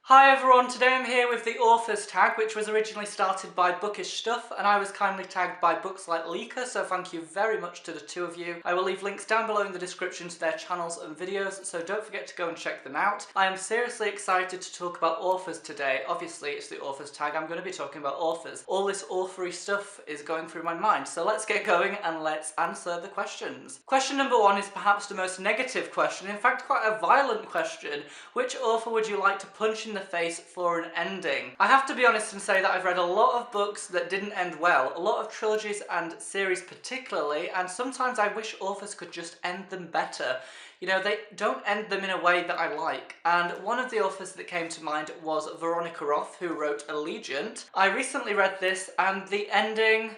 Hi everyone, today I'm here with the authors tag, which was originally started by Bookish Stuff, and I was kindly tagged by Books Like Leaker, so thank you very much to the two of you. I will leave links down below in the description to their channels and videos, so don't forget to go and check them out. I am seriously excited to talk about authors today. Obviously it's the authors tag, I'm going to be talking about authors. All this authory stuff is going through my mind, so let's get going and let's answer the questions. Question number one is perhaps the most negative question, in fact quite a violent question. Which author would you like to punch in the face for an ending? I have to be honest and say that I've read a lot of books that didn't end well, a lot of trilogies and series particularly, and sometimes I wish authors could just end them better. You know, they don't end them in a way that I like, and one of the authors that came to mind was Veronica Roth, who wrote Allegiant. I recently read this and the ending,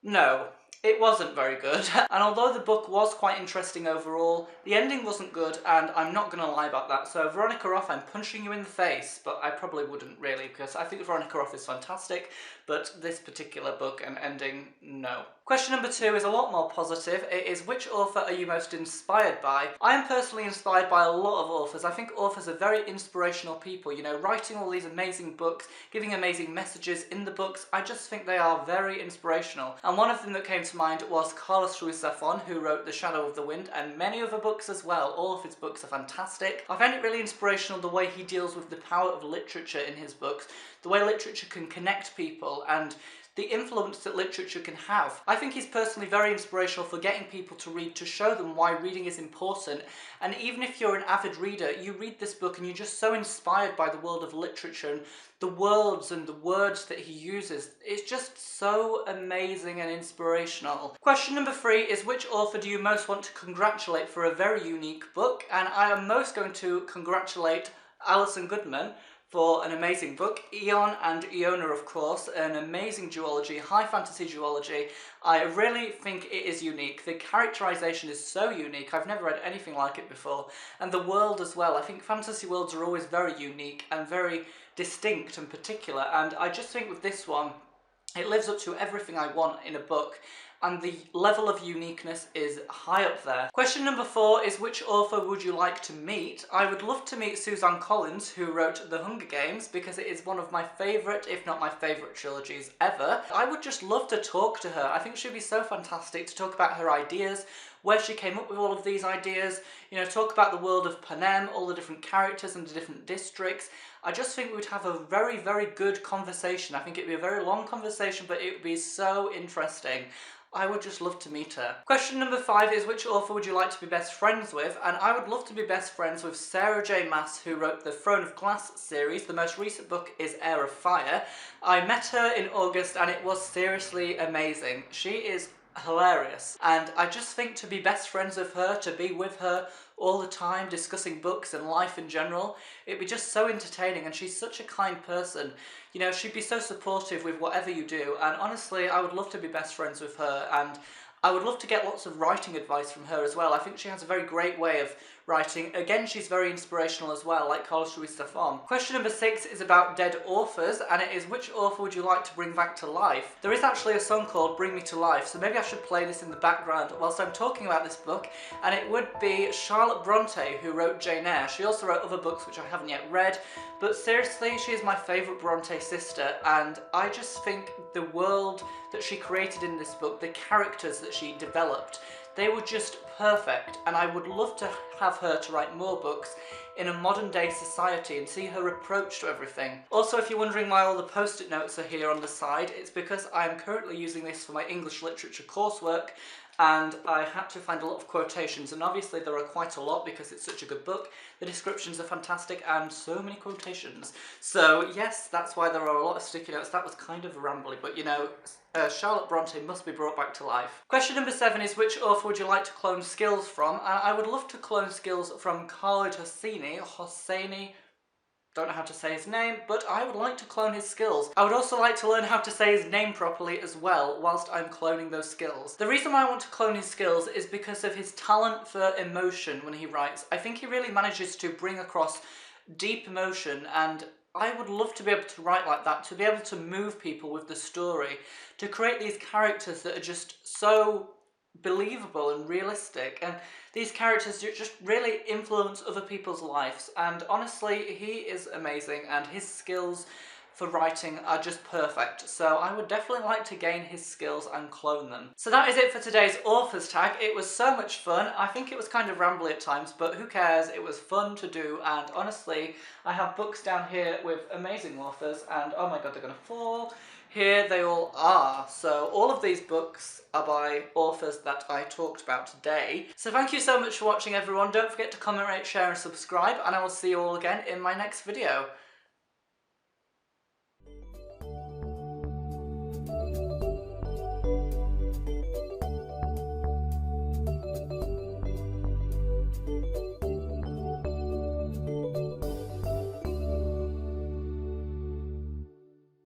no. It wasn't very good, and although the book was quite interesting overall, the ending wasn't good, and I'm not going to lie about that. So Veronica Roth, I'm punching you in the face, but I probably wouldn't really, because I think Veronica Roth is fantastic, but this particular book and ending, no. Question number two is a lot more positive. It is, which author are you most inspired by? I am personally inspired by a lot of authors. I think authors are very inspirational people, you know, writing all these amazing books, giving amazing messages in the books. I just think they are very inspirational. And one of them that came to mind was Carlos Ruiz Zafón, who wrote The Shadow of the Wind and many other books as well. All of his books are fantastic. I find it really inspirational the way he deals with the power of literature in his books, the way literature can connect people and the influence that literature can have. I think he's personally very inspirational for getting people to read, to show them why reading is important. And even if you're an avid reader, you read this book and you're just so inspired by the world of literature and the worlds and the words that he uses. It's just so amazing and inspirational. Question number three is, which author do you most want to congratulate for a very unique book? And I am most going to congratulate Alison Goodman for an amazing book. Eon and Iona, of course, an amazing duology, high fantasy duology. I really think it is unique. The characterization is so unique. I've never read anything like it before. And the world as well. I think fantasy worlds are always very unique and very distinct and particular. And I just think with this one, it lives up to everything I want in a book, and the level of uniqueness is high up there. Question number four is, which author would you like to meet? I would love to meet Suzanne Collins, who wrote The Hunger Games, because it is one of my favourite, if not my favourite trilogies ever. I would just love to talk to her. I think she'd be so fantastic to talk about her ideas, where she came up with all of these ideas, you know, talk about the world of Panem, all the different characters and the different districts. I just think we would have a very, very good conversation. I think it'd be a very long conversation, but it would be so interesting. I would just love to meet her. Question number five is, which author would you like to be best friends with? And I would love to be best friends with Sarah J Maas, who wrote the Throne of Glass series. The most recent book is Heir of Fire. I met her in August and it was seriously amazing. She is hilarious, and I just think to be best friends with her, to be with her all the time discussing books and life in general, it'd be just so entertaining. And she's such a kind person, you know, she'd be so supportive with whatever you do, and honestly I would love to be best friends with her, and I would love to get lots of writing advice from her as well. I think she has a very great way of writing. Again, she's very inspirational as well, like Carlos Ruiz Zafón. Question number six is about dead authors, and it is, which author would you like to bring back to life? There is actually a song called Bring Me to Life, so maybe I should play this in the background whilst I'm talking about this book, and it would be Charlotte Bronte, who wrote Jane Eyre. She also wrote other books which I haven't yet read, but seriously, she is my favourite Bronte sister, and I just think the world that she created in this book, the characters that she developed, they were just perfect, and I would love to have her to write more books in a modern day society and see her approach to everything. Also, if you're wondering why all the post-it notes are here on the side, it's because I am currently using this for my English literature coursework, and I had to find a lot of quotations, and obviously there are quite a lot because it's such a good book. The descriptions are fantastic and so many quotations. So yes, that's why there are a lot of sticky notes. That was kind of rambly, but you know, Charlotte Bronte must be brought back to life. Question number seven is, which author would you like to clone skills from? I would love to clone skills from Khaled Hosseini. Don't know how to say his name, but I would like to clone his skills. I would also like to learn how to say his name properly as well, whilst I'm cloning those skills. The reason why I want to clone his skills is because of his talent for emotion when he writes. I think he really manages to bring across deep emotion, and I would love to be able to write like that, to be able to move people with the story, to create these characters that are just so believable and realistic, and these characters just really influence other people's lives, and honestly he is amazing and his skills for writing are just perfect, so I would definitely like to gain his skills and clone them. So that is it for today's authors tag. It was so much fun. I think it was kind of rambly at times, but who cares? It was fun to do, and honestly I have books down here with amazing authors, and oh my god, they're gonna fall. Here they all are. So all of these books are by authors that I talked about today. So thank you so much for watching, everyone. Don't forget to comment, rate, share and subscribe, and I will see you all again in my next video.